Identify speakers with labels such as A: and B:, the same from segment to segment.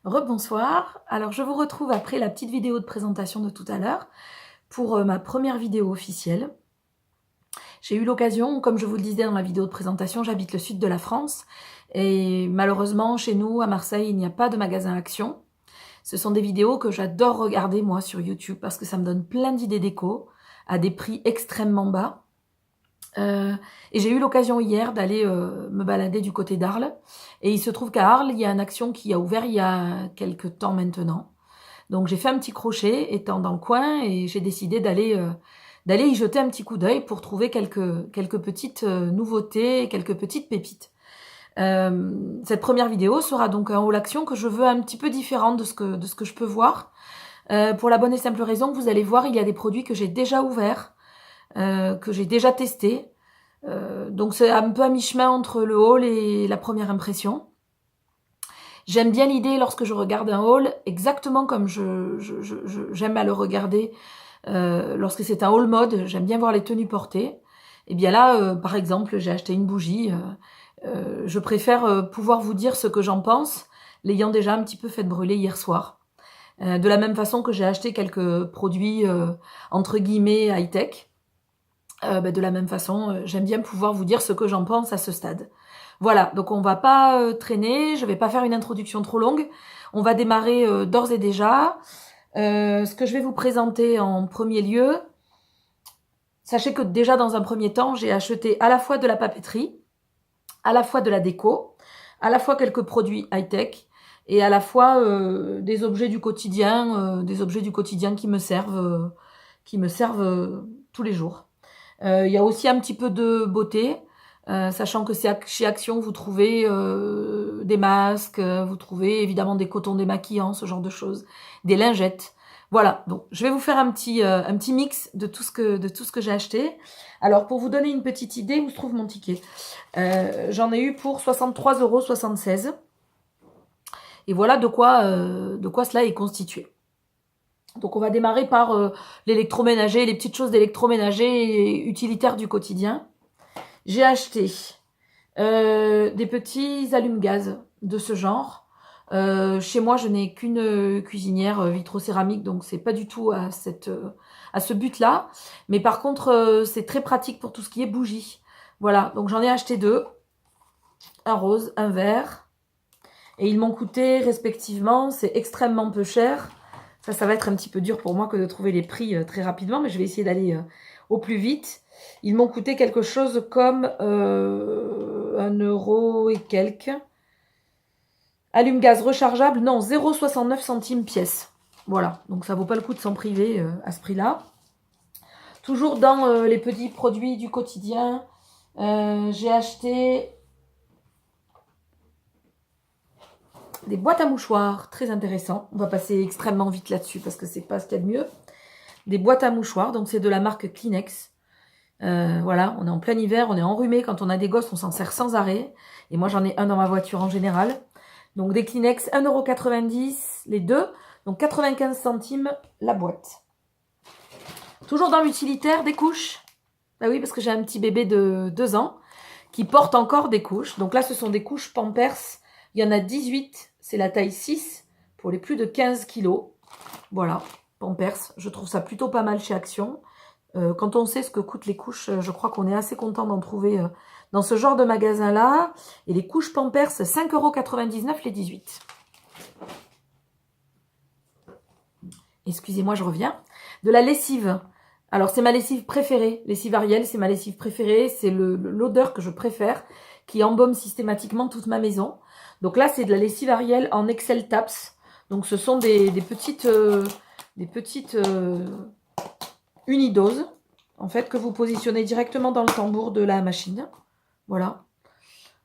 A: Rebonsoir, alors je vous retrouve après la petite vidéo de présentation de tout à l'heure pour ma première vidéo officielle. J'ai eu l'occasion, comme je vous le disais dans la vidéo de présentation, j'habite le sud de la France et malheureusement chez nous à Marseille il n'y a pas de magasin Action. Ce sont des vidéos que j'adore regarder moi sur YouTube parce que ça me donne plein d'idées déco à des prix extrêmement bas. Et j'ai eu l'occasion hier d'aller me balader du côté d'Arles. Et il se trouve qu'à Arles, il y a une Action qui a ouvert il y a quelques temps maintenant. Donc j'ai fait un petit crochet étant dans le coin et j'ai décidé d'aller y jeter un petit coup d'œil pour trouver quelques petites nouveautés, quelques petites pépites. Cette première vidéo sera donc un haul Action que je veux un petit peu différent de ce que je peux voir. Pour la bonne et simple raison que vous allez voir, il y a des produits que j'ai déjà ouverts, que j'ai déjà testés. Donc c'est un peu à mi-chemin entre le haul et la première impression. J'aime bien l'idée lorsque je regarde un haul, exactement comme j'aime à le regarder lorsque c'est un haul mode, j'aime bien voir les tenues portées. Et bien là, par exemple, j'ai acheté une bougie. Je préfère pouvoir vous dire ce que j'en pense, l'ayant déjà un petit peu fait brûler hier soir. De la même façon que j'ai acheté quelques produits entre guillemets high-tech. De la même façon, j'aime bien pouvoir vous dire ce que j'en pense à ce stade. Voilà, donc on va pas traîner, je vais pas faire une introduction trop longue. On va démarrer d'ores et déjà. Ce que je vais vous présenter en premier lieu, sachez que déjà dans un premier temps, j'ai acheté à la fois de la papeterie, à la fois de la déco, à la fois quelques produits high-tech et à la fois des objets du quotidien qui me servent tous les jours. Il y a aussi un petit peu de beauté, sachant que chez Action, vous trouvez des masques, vous trouvez évidemment des cotons démaquillants, ce genre de choses, des lingettes. Voilà, donc je vais vous faire un petit mix de tout ce que j'ai acheté. Alors, pour vous donner une petite idée, où se trouve mon ticket? J'en ai eu pour 63,76 €. Et voilà de quoi cela est constitué. Donc on va démarrer par l'électroménager, les petites choses d'électroménager utilitaires du quotidien. J'ai acheté des petits allume-gaz de ce genre. Chez moi, je n'ai qu'une cuisinière vitrocéramique, donc c'est pas du tout à ce but-là. Mais par contre, c'est très pratique pour tout ce qui est bougies. Voilà, donc j'en ai acheté deux. Un rose, un vert. Et ils m'ont coûté respectivement, c'est extrêmement peu cher. Ça va être un petit peu dur pour moi que de trouver les prix très rapidement, mais je vais essayer d'aller au plus vite. Ils m'ont coûté quelque chose comme 1 € et quelques. Allume-gaz rechargeable, non, 0,69 centimes pièce. Voilà, donc ça vaut pas le coup de s'en priver à ce prix-là. Toujours dans les petits produits du quotidien, j'ai acheté des boîtes à mouchoirs, très intéressant. On va passer extrêmement vite là-dessus parce que c'est pas ce qu'il y a de mieux. Des boîtes à mouchoirs, donc c'est de la marque Kleenex. Voilà, on est en plein hiver, on est enrhumé. Quand on a des gosses, on s'en sert sans arrêt. Et moi, j'en ai un dans ma voiture en général. Donc des Kleenex, 1,90 € les deux. Donc 95 centimes la boîte. Toujours dans l'utilitaire, des couches. Bah oui, parce que j'ai un petit bébé de 2 ans qui porte encore des couches. Donc là, ce sont des couches Pampers. Il y en a 18, c'est la taille 6 pour les plus de 15 kilos. Voilà, Pampers, je trouve ça plutôt pas mal chez Action. Quand on sait ce que coûtent les couches, je crois qu'on est assez content d'en trouver dans ce genre de magasin-là. Et les couches Pampers, 5,99 € les 18. Excusez-moi, je reviens. De la lessive. Alors, c'est ma lessive préférée. Lessive Ariel, c'est ma lessive préférée. C'est l'odeur que je préfère, qui embaume systématiquement toute ma maison. Donc là, c'est de la lessive Ariel en Excel Taps. Donc, ce sont des petites unidoses, en fait, que vous positionnez directement dans le tambour de la machine. Voilà.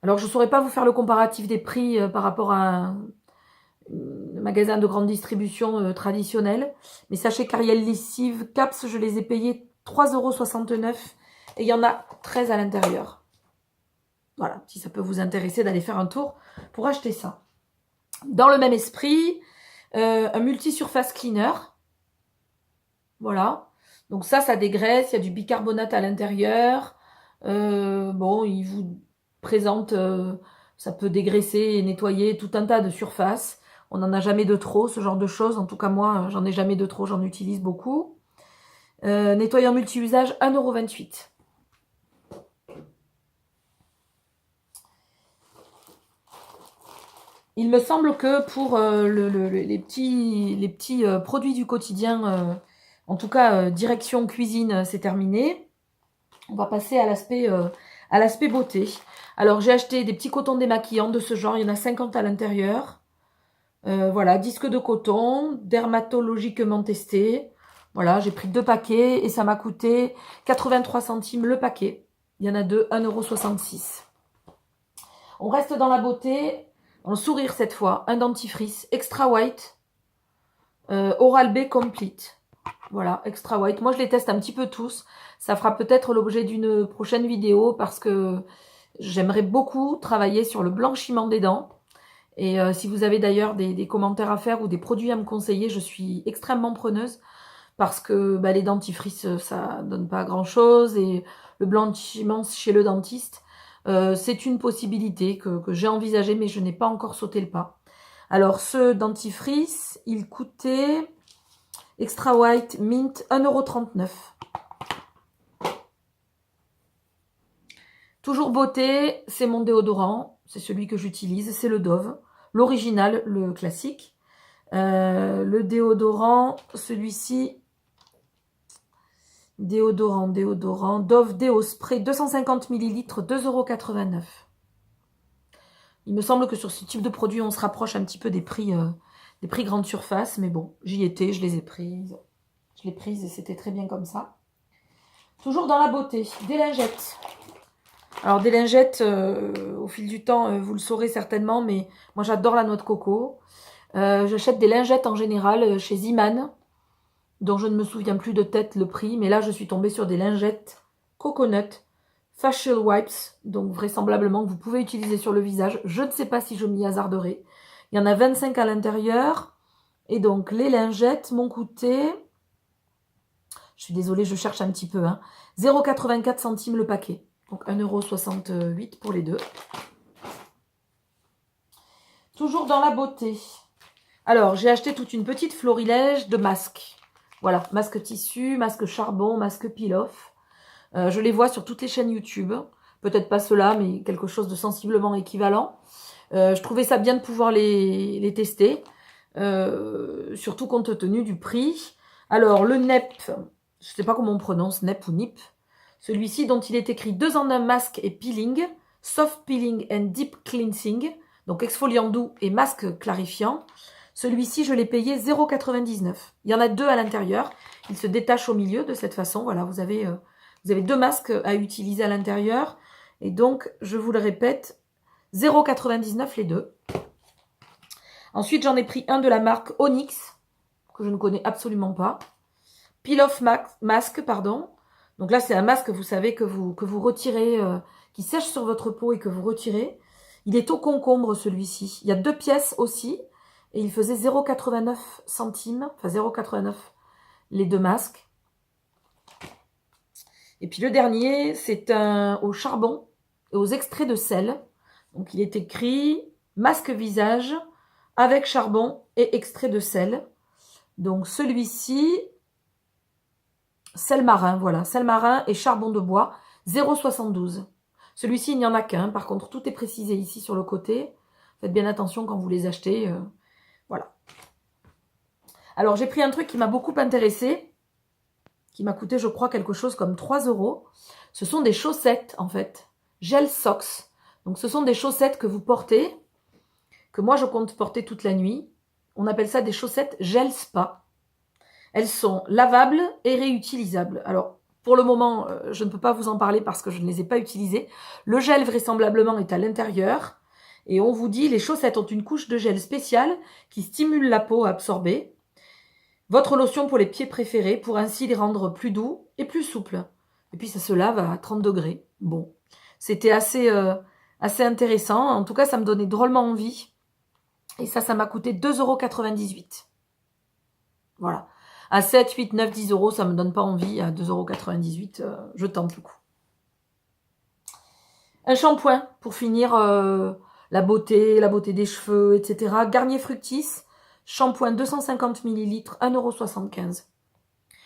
A: Alors, je ne saurais pas vous faire le comparatif des prix par rapport à un magasin de grande distribution traditionnel. Mais sachez qu'Ariel Lessive Caps, je les ai payés 3,69 € et il y en a 13 à l'intérieur. Voilà, si ça peut vous intéresser d'aller faire un tour pour acheter ça. Dans le même esprit, un multi-surface cleaner. Voilà. Donc ça dégraisse, il y a du bicarbonate à l'intérieur. Bon, il vous présente, ça peut dégraisser et nettoyer tout un tas de surfaces. On n'en a jamais de trop, ce genre de choses. En tout cas, moi, j'en ai jamais de trop, j'en utilise beaucoup. Nettoyant multi-usage, 1,28 €. Il me semble que pour les petits produits du quotidien, en tout cas direction cuisine, c'est terminé. On va passer à l'aspect beauté. Alors j'ai acheté des petits cotons démaquillants de ce genre, il y en a 50 à l'intérieur. Voilà, disque de coton, dermatologiquement testé. Voilà, j'ai pris 2 paquets et ça m'a coûté 83 centimes le paquet. Il y en a deux, 1,66 €. On reste dans la beauté, dans le sourire cette fois. Un dentifrice Extra White, Oral-B Complete. Voilà, Extra White. Moi, je les teste un petit peu tous. Ça fera peut-être l'objet d'une prochaine vidéo parce que j'aimerais beaucoup travailler sur le blanchiment des dents. Et si vous avez d'ailleurs des commentaires à faire ou des produits à me conseiller, je suis extrêmement preneuse parce que les dentifrices, ça donne pas grand-chose et le blanchiment chez le dentiste, c'est une possibilité que j'ai envisagée, mais je n'ai pas encore sauté le pas. Alors, ce dentifrice, il coûtait Extra White Mint 1,39 €. Toujours beauté, c'est mon déodorant, c'est celui que j'utilise, c'est le Dove. L'original, le classique. Le déodorant, celui-ci, déodorant, Dove Déo Spray, 250 ml, 2,89 €. Il me semble que sur ce type de produit, on se rapproche un petit peu des prix grande surface, mais bon, j'y étais, je les ai prises. Je l'ai prise et c'était très bien comme ça. Toujours dans la beauté, des lingettes. Alors des lingettes, au fil du temps, vous le saurez certainement, mais moi j'adore la noix de coco. J'achète des lingettes en général chez Ziman, dont je ne me souviens plus de tête le prix, mais là je suis tombée sur des lingettes Coconut Facial Wipes, donc vraisemblablement que vous pouvez utiliser sur le visage. Je ne sais pas si je m'y hasarderai. Il y en a 25 à l'intérieur, et donc les lingettes m'ont coûté, je suis désolée, je cherche un petit peu, 0,84 centimes le paquet. Donc 1,68 € pour les deux. Toujours dans la beauté. Alors, j'ai acheté toute une petite florilège de masques. Voilà, masque tissu, masque charbon, masque peel-off. Je les vois sur toutes les chaînes YouTube. Peut-être pas ceux-là, mais quelque chose de sensiblement équivalent. Je trouvais ça bien de pouvoir les tester. Surtout compte tenu du prix. Alors, le NEP, je ne sais pas comment on prononce, NEP ou NIP. Celui-ci dont il est écrit 2 en 1 masque et peeling, soft peeling and deep cleansing, donc exfoliant doux et masque clarifiant. Celui-ci, je l'ai payé 0,99 €. Il y en a 2 à l'intérieur. Il se détache au milieu de cette façon. Voilà, vous avez 2 masques à utiliser à l'intérieur. Et donc, je vous le répète, 0,99 € les deux. Ensuite, j'en ai pris un de la marque Onyx, que je ne connais absolument pas. Peel Off Mask, pardon. Donc là, c'est un masque, vous savez, que vous retirez, qui sèche sur votre peau et que vous retirez. Il est au concombre, celui-ci. Il y a 2 pièces aussi. Et il faisait 0,89 centimes. Enfin, 0,89 les 2 masques. Et puis le dernier, c'est un au charbon et aux extraits de sel. Donc il est écrit masque visage avec charbon et extrait de sel. Donc celui-ci, sel marin, voilà, sel marin et charbon de bois, 0,72 €. Celui-ci, il n'y en a qu'un. Par contre, tout est précisé ici sur le côté. Faites bien attention quand vous les achetez. Voilà. Alors, j'ai pris un truc qui m'a beaucoup intéressé, qui m'a coûté, je crois, quelque chose comme 3 €. Ce sont des chaussettes, en fait. Gel Socks. Donc, ce sont des chaussettes que vous portez, que moi, je compte porter toute la nuit. On appelle ça des chaussettes Gel Spa. Elles sont lavables et réutilisables. Alors, pour le moment, je ne peux pas vous en parler parce que je ne les ai pas utilisées. Le gel, vraisemblablement, est à l'intérieur. Et on vous dit, les chaussettes ont une couche de gel spéciale qui stimule la peau à absorber. Votre lotion pour les pieds préférés pour ainsi les rendre plus doux et plus souples. Et puis, ça se lave à 30 degrés. Bon, c'était assez intéressant. En tout cas, ça me donnait drôlement envie. Et ça m'a coûté 2,98 €. Voilà. À 7, 8, 9, 10 €, ça me donne pas envie. À 2,98 €, je tente le coup. Un shampoing pour finir la beauté des cheveux, etc. Garnier Fructis. Shampoing 250 ml, 1,75 €.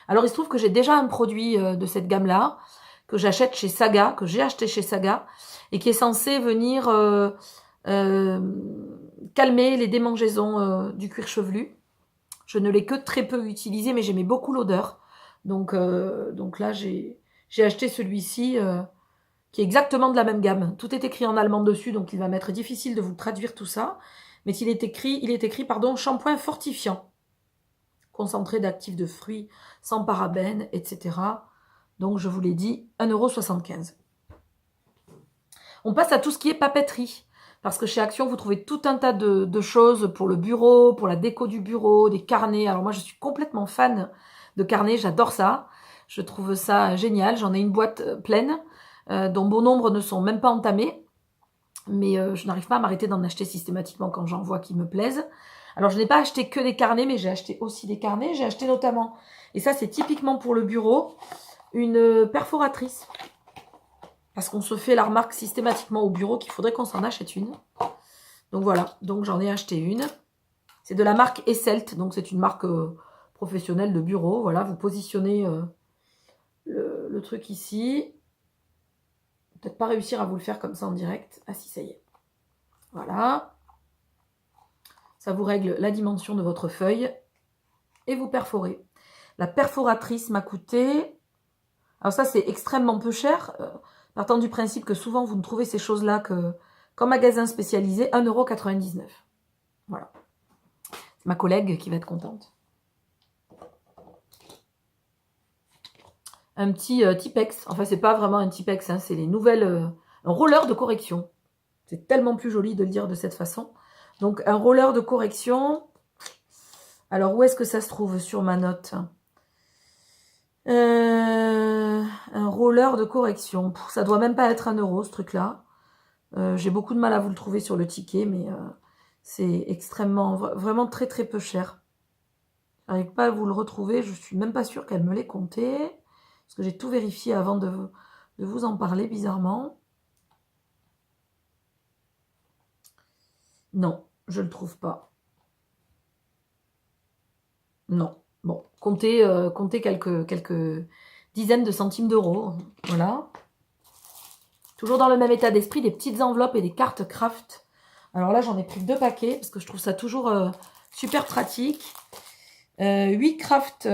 A: Alors, il se trouve que j'ai déjà un produit de cette gamme-là, que j'achète chez Saga, que j'ai acheté chez Saga, et qui est censé venir calmer les démangeaisons du cuir chevelu. Je ne l'ai que très peu utilisé, mais j'aimais beaucoup l'odeur. Donc là, j'ai acheté celui-ci qui est exactement de la même gamme. Tout est écrit en allemand dessus, donc il va m'être difficile de vous traduire tout ça. Mais il est écrit, shampoing fortifiant, concentré d'actifs de fruits, sans parabènes, etc. Donc je vous l'ai dit, 1,75 €. On passe à tout ce qui est papeterie. Parce que chez Action, vous trouvez tout un tas de choses pour le bureau, pour la déco du bureau, des carnets. Alors moi, je suis complètement fan de carnets, j'adore ça. Je trouve ça génial. J'en ai une boîte pleine, dont bon nombre ne sont même pas entamés. Mais je n'arrive pas à m'arrêter d'en acheter systématiquement quand j'en vois qui me plaisent. Alors je n'ai pas acheté que des carnets, mais j'ai acheté aussi des carnets. J'ai acheté notamment, et ça c'est typiquement pour le bureau, une perforatrice. Parce qu'on se fait la remarque systématiquement au bureau qu'il faudrait qu'on s'en achète une. Donc voilà, donc j'en ai acheté une. C'est de la marque Esselt, donc c'est une marque professionnelle de bureau. Voilà, vous positionnez le truc ici. Peut-être pas réussir à vous le faire comme ça en direct. Ah si, ça y est. Voilà. Ça vous règle la dimension de votre feuille. Et vous perforez. La perforatrice m'a coûté... Alors ça, c'est extrêmement peu cher. Partant du principe que souvent, vous ne trouvez ces choses-là qu'en magasin spécialisé, 1,99 €. Voilà. C'est ma collègue qui va être contente. Un petit Tipex. Enfin, c'est pas vraiment un Tipex, hein, c'est les nouvelles... un roller de correction. C'est tellement plus joli de le dire de cette façon. Donc, un roller de correction. Alors, où est-ce que ça se trouve sur ma note ? Un roller de correction. Ça doit même pas être 1 € ce truc-là. J'ai beaucoup de mal à vous le trouver sur le ticket, mais c'est extrêmement, vraiment très très peu cher. J'arrive pas à vous le retrouver. Je suis même pas sûre qu'elle me l'ait compté, parce que j'ai tout vérifié avant de vous en parler, bizarrement. Non, je le trouve pas. Non. Bon, comptez quelques dizaines de centimes d'euros. Voilà. Toujours dans le même état d'esprit, des petites enveloppes et des cartes craft. Alors là, j'en ai pris 2 paquets, parce que je trouve ça toujours super pratique. 8 cartes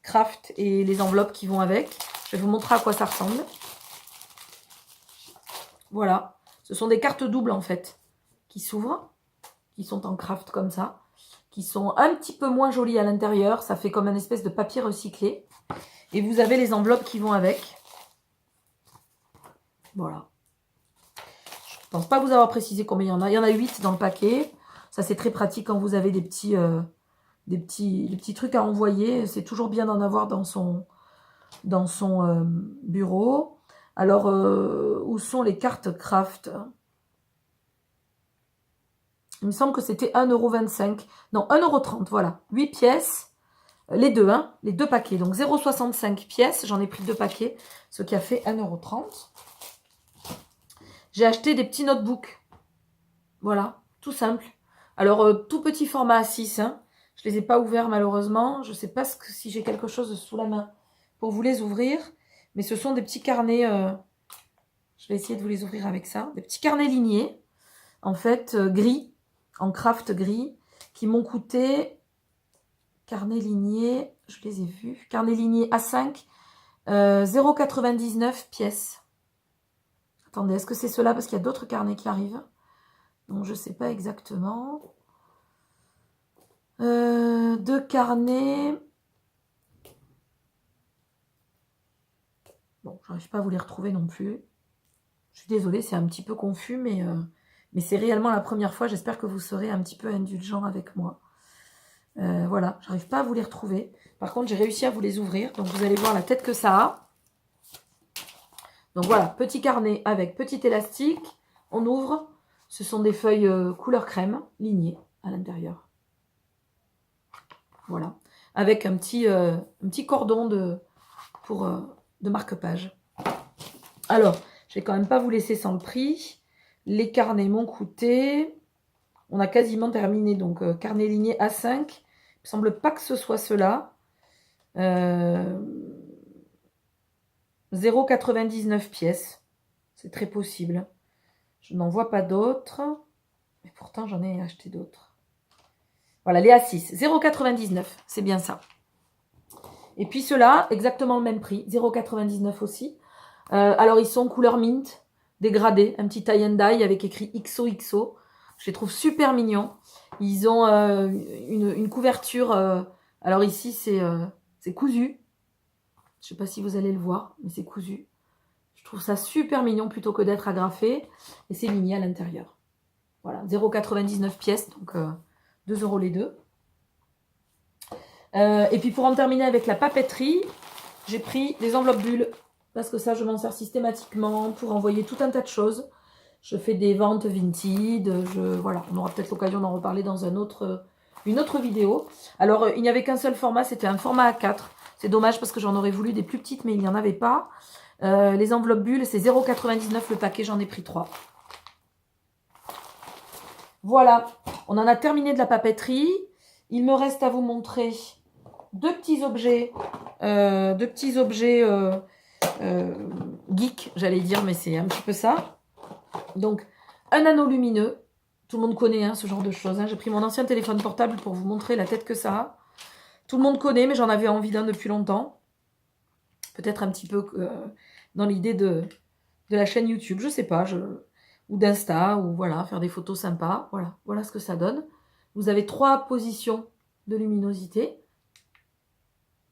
A: craft et les enveloppes qui vont avec. Je vais vous montrer à quoi ça ressemble. Voilà. Ce sont des cartes doubles, en fait, qui s'ouvrent, qui sont en craft comme ça, qui sont un petit peu moins jolies à l'intérieur. Ça fait comme une espèce de papier recyclé. Et vous avez les enveloppes qui vont avec. Voilà. Je ne pense pas vous avoir précisé combien il y en a. Il y en a 8 dans le paquet. Ça, c'est très pratique quand vous avez des petits trucs à envoyer. C'est toujours bien d'en avoir dans son bureau. Alors, où sont les cartes craft ? Il me semble que c'était 1,25 €. Non, 1,30 €, voilà. 8 pièces. Les deux, hein, les 2 paquets. Donc 0,65 pièces. J'en ai pris 2 paquets, ce qui a fait 1,30 €. J'ai acheté des petits notebooks. Voilà, tout simple. Alors, tout petit format A6. Hein. Je ne les ai pas ouverts malheureusement. Je ne sais pas si j'ai quelque chose sous la main pour vous les ouvrir. Mais ce sont des petits carnets. Je vais essayer de vous les ouvrir avec ça. Des petits carnets lignés. En fait, gris. En craft gris. Qui m'ont coûté... Carnet ligné, je les ai vus. Carnet ligné A5, 0,99 pièces. Attendez, est-ce que c'est cela? Parce qu'il y a d'autres carnets qui arrivent. Donc, je ne sais pas exactement. 2 carnets. Bon, j'arrive pas à vous les retrouver non plus. Je suis désolée, c'est un petit peu confus, mais c'est réellement la première fois. J'espère que vous serez un petit peu indulgent avec moi. Voilà, j'arrive pas à vous les retrouver. Par contre, j'ai réussi à vous les ouvrir. Donc, vous allez voir la tête que ça a. Donc, voilà, petit carnet avec petit élastique. On ouvre. Ce sont des feuilles couleur crème, lignées à l'intérieur. Voilà. Avec un petit cordon de marque-page. Alors, je vais quand même pas vous laisser sans le prix. Les carnets m'ont coûté On a quasiment terminé. Donc, carnet ligné A5. Il me semble pas que ce soit cela. 0,99 pièces. C'est très possible. Je n'en vois pas d'autres. Mais pourtant, j'en ai acheté d'autres. Voilà, les A6. 0,99. C'est bien ça. Et puis ceux-là, exactement le même prix. 0,99 aussi. Alors, ils sont couleur mint, dégradés. Un petit tie and dye avec écrit XOXO. Je les trouve super mignons. Ils ont une couverture. Alors ici, c'est cousu. Je ne sais pas si vous allez le voir, mais c'est cousu. Je trouve ça super mignon plutôt que d'être agrafé. Et c'est ligné à l'intérieur. Voilà, 0,99 pièces, donc 2 € les deux. Et puis pour en terminer avec la papeterie, j'ai pris des enveloppes bulles. Parce que ça, je m'en sers systématiquement pour envoyer tout un tas de choses. Je fais des ventes vintage. Voilà, on aura peut-être l'occasion d'en reparler dans une autre vidéo. Alors, il n'y avait qu'un seul format, c'était un format A4. C'est dommage parce que j'en aurais voulu des plus petites, mais il n'y en avait pas. Les enveloppes bulles, c'est 0,99 le paquet, j'en ai pris 3. Voilà, on en a terminé de la papeterie. Il me reste à vous montrer deux petits objets geek, j'allais dire, mais c'est un petit peu ça. Donc, un anneau lumineux. Tout le monde connaît hein, ce genre de choses. Hein. J'ai pris mon ancien téléphone portable pour vous montrer la tête que ça a. Tout le monde connaît, mais j'en avais envie d'un depuis longtemps. Peut-être un petit peu dans l'idée de la chaîne YouTube, je sais pas, ou d'Insta, ou voilà, faire des photos sympas. Voilà ce que ça donne. Vous avez 3 positions de luminosité.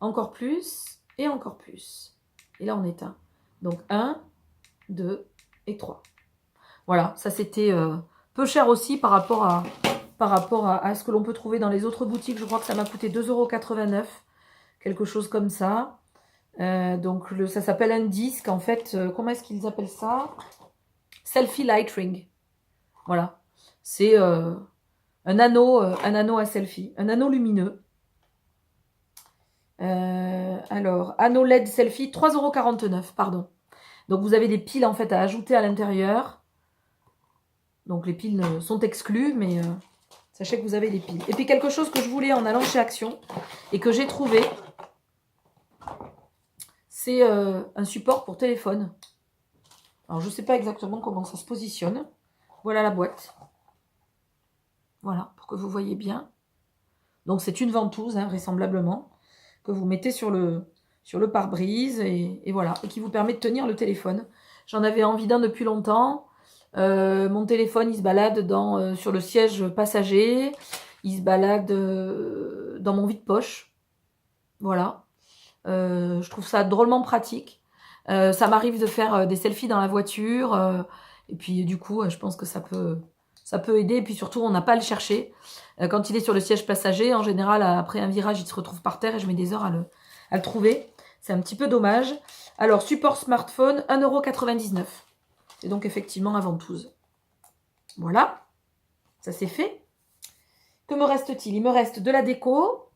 A: Encore plus et encore plus. Et là, on éteint. Donc, 1, 2 et 3. Voilà, ça c'était peu cher aussi par rapport à ce que l'on peut trouver dans les autres boutiques. Je crois que ça m'a coûté 2,89 €, quelque chose comme ça. Donc, ça s'appelle un disque. En fait, comment est-ce qu'ils appellent ça? Selfie Light Ring. Voilà. C'est un anneau à selfie. Un anneau lumineux. Alors, anneau LED selfie, 3,49 €, pardon. Donc, vous avez des piles en fait à ajouter à l'intérieur. Donc, les piles sont exclues, mais sachez que vous avez des piles. Et puis, quelque chose que je voulais en allant chez Action et que j'ai trouvé, c'est un support pour téléphone. Alors, je ne sais pas exactement comment ça se positionne. Voilà la boîte. Voilà, pour que vous voyez bien. Donc, c'est une ventouse, hein, vraisemblablement, que vous mettez sur le pare-brise et voilà, et qui vous permet de tenir le téléphone. J'en avais envie d'un depuis longtemps. Mon téléphone, il se balade sur le siège passager. Il se balade dans mon vide-poche. Voilà. Je trouve ça drôlement pratique. Ça m'arrive de faire des selfies dans la voiture. Et puis, du coup, je pense que ça peut aider. Et puis surtout, on n'a pas à le chercher. Quand il est sur le siège passager, en général, après un virage, il se retrouve par terre et je mets des heures à le trouver. C'est un petit peu dommage. Alors, support smartphone, 1,99 €. C'est donc effectivement à ventouse. Voilà. Ça c'est fait. Que me reste-t-il? Il me reste de la déco.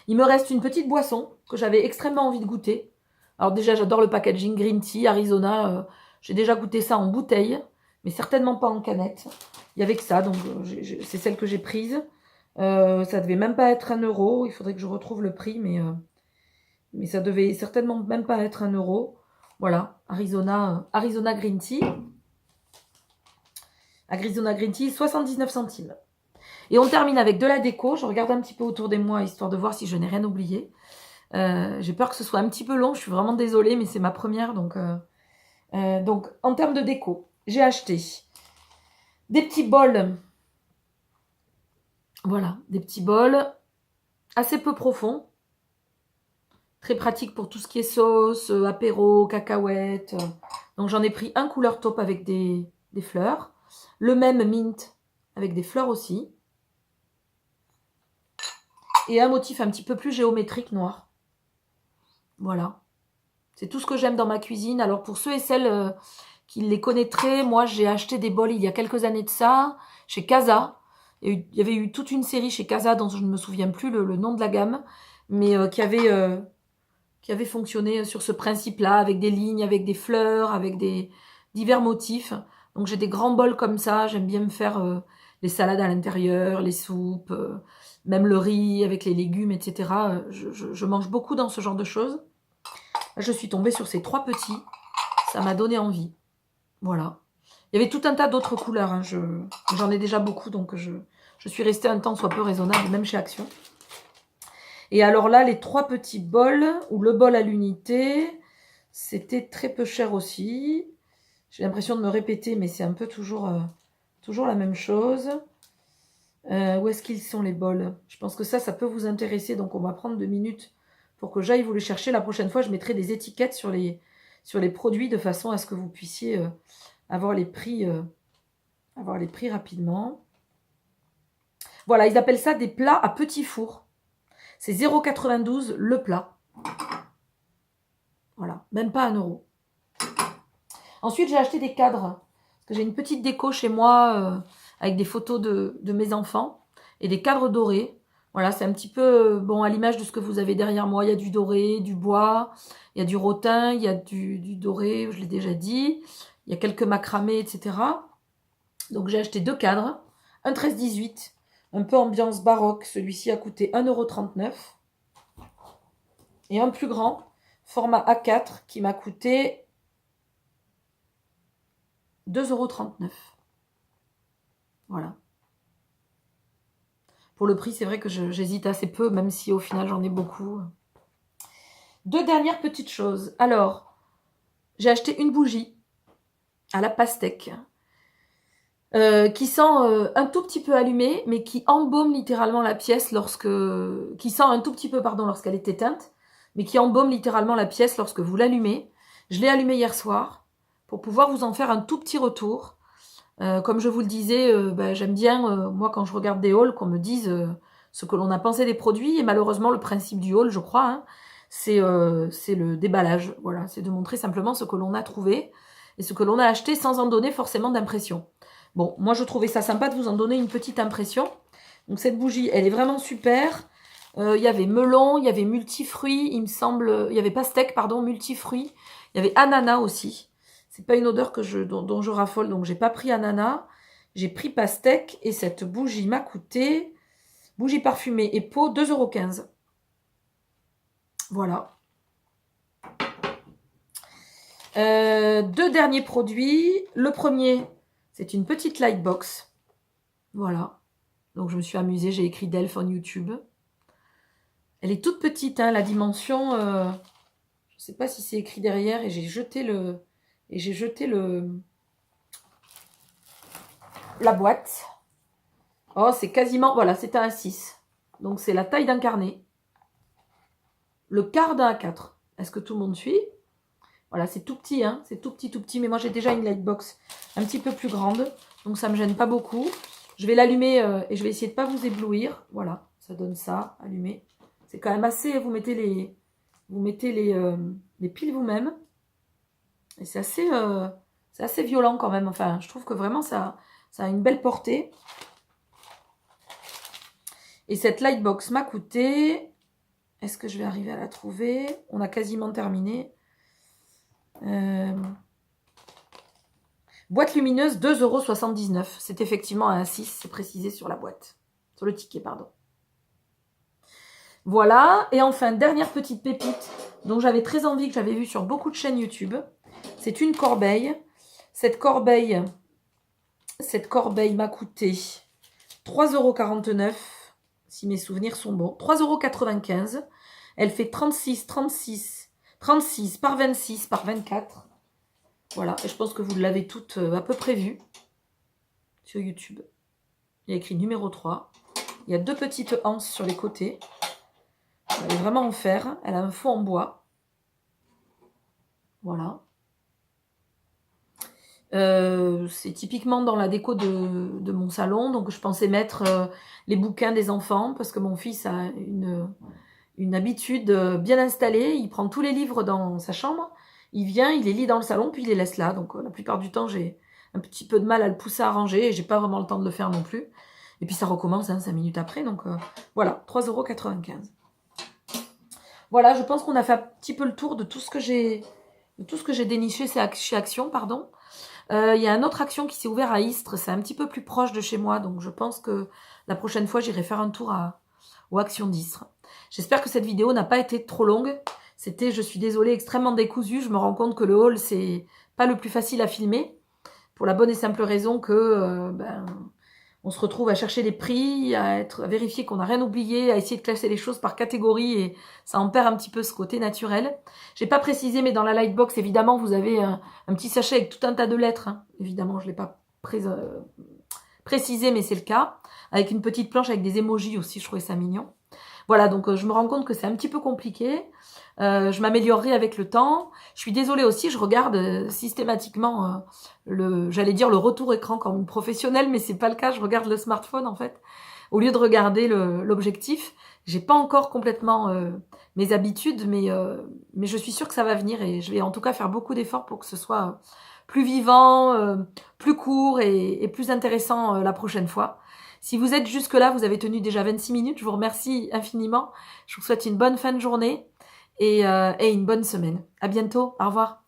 A: Il me reste une petite boisson que j'avais extrêmement envie de goûter. Alors déjà, j'adore le packaging Green Tea, Arizona. J'ai déjà goûté ça en bouteille, mais certainement pas en canette. Il n'y avait que ça, donc c'est celle que j'ai prise. Ça devait même pas être 1 €. Il faudrait que je retrouve le prix, mais ça devait certainement même pas être 1 €. Voilà, Arizona Green Tea. Arizona Green Tea, 79 centimes. Et on termine avec de la déco. Je regarde un petit peu autour de moi, histoire de voir si je n'ai rien oublié. J'ai peur que ce soit un petit peu long. Je suis vraiment désolée, mais c'est ma première. Donc, en termes de déco, j'ai acheté des petits bols. Voilà, des petits bols assez peu profonds. Très pratique pour tout ce qui est sauce, apéro, cacahuètes. Donc j'en ai pris un couleur taupe avec des fleurs. Le même mint avec des fleurs aussi. Et un motif un petit peu plus géométrique noir. Voilà. C'est tout ce que j'aime dans ma cuisine. Alors pour ceux et celles qui les connaîtraient, moi j'ai acheté des bols il y a quelques années de ça, chez Casa. Il y avait eu toute une série chez Casa dont je ne me souviens plus le nom de la gamme, mais qui avait fonctionné sur ce principe-là, avec des lignes, avec des fleurs, avec des divers motifs. Donc j'ai des grands bols comme ça, j'aime bien me faire les salades à l'intérieur, les soupes, même le riz avec les légumes, etc. Je mange beaucoup dans ce genre de choses. Là, je suis tombée sur ces 3 petits, ça m'a donné envie. Voilà. Il y avait tout un tas d'autres couleurs, hein. J'en ai déjà beaucoup, donc je suis restée un temps soit peu raisonnable, même chez Action. Et alors là, les 3 petits bols, ou le bol à l'unité, c'était très peu cher aussi. J'ai l'impression de me répéter, mais c'est un peu toujours la même chose. Où est-ce qu'ils sont les bols? Je pense que ça peut vous intéresser, donc on va prendre 2 minutes pour que j'aille vous les chercher. La prochaine fois, je mettrai des étiquettes sur les produits de façon à ce que vous puissiez avoir les prix rapidement. Voilà, ils appellent ça des plats à petit four. C'est 0,92 le plat. Voilà, même pas 1 €. Ensuite, j'ai acheté des cadres. Parce que j'ai une petite déco chez moi avec des photos de mes enfants et des cadres dorés. Voilà, c'est un petit peu bon à l'image de ce que vous avez derrière moi. Il y a du doré, du bois, il y a du rotin, il y a du doré, je l'ai déjà dit. Il y a quelques macramés, etc. Donc j'ai acheté 2 cadres. Un 13-18, un peu ambiance baroque. Celui-ci a coûté 1,39 €. Et un plus grand, format A4, qui m'a coûté 2,39 €. Voilà. Pour le prix, c'est vrai que j'hésite assez peu, même si au final j'en ai beaucoup. 2 dernières petites choses. Alors, j'ai acheté une bougie à la pastèque qui sent un tout petit peu allumée, mais qui embaume littéralement la pièce qui sent un tout petit peu, pardon, lorsqu'elle est éteinte, mais qui embaume littéralement la pièce lorsque vous l'allumez. Je l'ai allumée hier soir pour pouvoir vous en faire un tout petit retour. Comme je vous le disais, j'aime bien, moi, quand je regarde des hauls, qu'on me dise ce que l'on a pensé des produits. Et malheureusement, le principe du haul, je crois, hein, c'est le déballage. Voilà, c'est de montrer simplement ce que l'on a trouvé et ce que l'on a acheté sans en donner forcément d'impression. Bon, moi, je trouvais ça sympa de vous en donner une petite impression. Donc, cette bougie, elle est vraiment super. Il y avait melon, il y avait multifruits, il me semble... Il y avait pastèque, pardon, multifruits. Il y avait ananas aussi. C'est pas une odeur dont je raffole, donc j'ai pas pris ananas. J'ai pris pastèque et cette bougie m'a coûté, bougie parfumée et pot, 2,15 €. Voilà. 2 derniers produits. Le premier, c'est une petite lightbox. Voilà. Donc je me suis amusée, j'ai écrit Delph on YouTube. Elle est toute petite, hein, la dimension. Je ne sais pas si c'est écrit derrière et j'ai jeté la boîte. Oh, c'est quasiment... Voilà, c'est un A6. Donc, c'est la taille d'un carnet. Le quart d'un A4. Est-ce que tout le monde suit? Voilà, c'est tout petit, hein. C'est tout petit, tout petit. Mais moi, j'ai déjà une lightbox un petit peu plus grande. Donc, ça ne me gêne pas beaucoup. Je vais l'allumer et je vais essayer de ne pas vous éblouir. Voilà, ça donne ça, allumé. C'est quand même assez... Vous mettez les piles vous-même. Et c'est assez violent quand même. Enfin, je trouve que vraiment, ça a une belle portée. Et cette lightbox m'a coûté... Est-ce que je vais arriver à la trouver? On a quasiment terminé. Boîte lumineuse, 2,79 €. C'est effectivement un 6, c'est précisé sur la boîte. Sur le ticket, pardon. Voilà. Et enfin, dernière petite pépite dont j'avais très envie, que j'avais vue sur beaucoup de chaînes YouTube. C'est une corbeille. Cette corbeille m'a coûté 3,49 €. Si mes souvenirs sont bons, 3,95 €. Elle fait 36 par 26 par 24. Voilà, et je pense que vous l'avez toutes à peu près vues sur YouTube. Il y a écrit numéro 3. Il y a 2 petites anses sur les côtés. Elle est vraiment en fer. Elle a un fond en bois. Voilà. C'est typiquement dans la déco de mon salon. Donc, je pensais mettre les bouquins des enfants parce que mon fils a une habitude bien installée. Il prend tous les livres dans sa chambre. Il vient, il les lit dans le salon, puis il les laisse là. Donc, la plupart du temps, j'ai un petit peu de mal à le pousser à ranger et j'ai pas vraiment le temps de le faire non plus. Et puis, ça recommence 5 minutes après. Donc, voilà, 3,95 €. Voilà, je pense qu'on a fait un petit peu le tour de tout ce que j'ai tout ce que j'ai déniché, c'est chez Action, pardon. Il y a un autre Action qui s'est ouvert à Istres, c'est un petit peu plus proche de chez moi, donc je pense que la prochaine fois, j'irai faire un tour aux Actions d'Istres. J'espère que cette vidéo n'a pas été trop longue. C'était, je suis désolée, extrêmement décousu. Je me rends compte que le haul, c'est pas le plus facile à filmer, pour la bonne et simple raison que on se retrouve à chercher les prix, à vérifier qu'on n'a rien oublié, à essayer de classer les choses par catégorie, et ça en perd un petit peu ce côté naturel. J'ai pas précisé, mais dans la Lightbox, évidemment, vous avez un petit sachet avec tout un tas de lettres. Hein. Évidemment, je l'ai pas précisé, mais c'est le cas. Avec une petite planche avec des emojis aussi, je trouvais ça mignon. Voilà, donc je me rends compte que c'est un petit peu compliqué. Je m'améliorerai avec le temps. Je suis désolée aussi, je regarde systématiquement j'allais dire le retour écran comme une professionnelle, mais c'est pas le cas. Je regarde le smartphone en fait, au lieu de regarder l'objectif. J'ai pas encore complètement mes habitudes, mais je suis sûre que ça va venir et je vais en tout cas faire beaucoup d'efforts pour que ce soit plus vivant, plus court et plus intéressant la prochaine fois. Si vous êtes jusque-là, vous avez tenu déjà 26 minutes, je vous remercie infiniment. Je vous souhaite une bonne fin de journée et une bonne semaine. À bientôt, au revoir.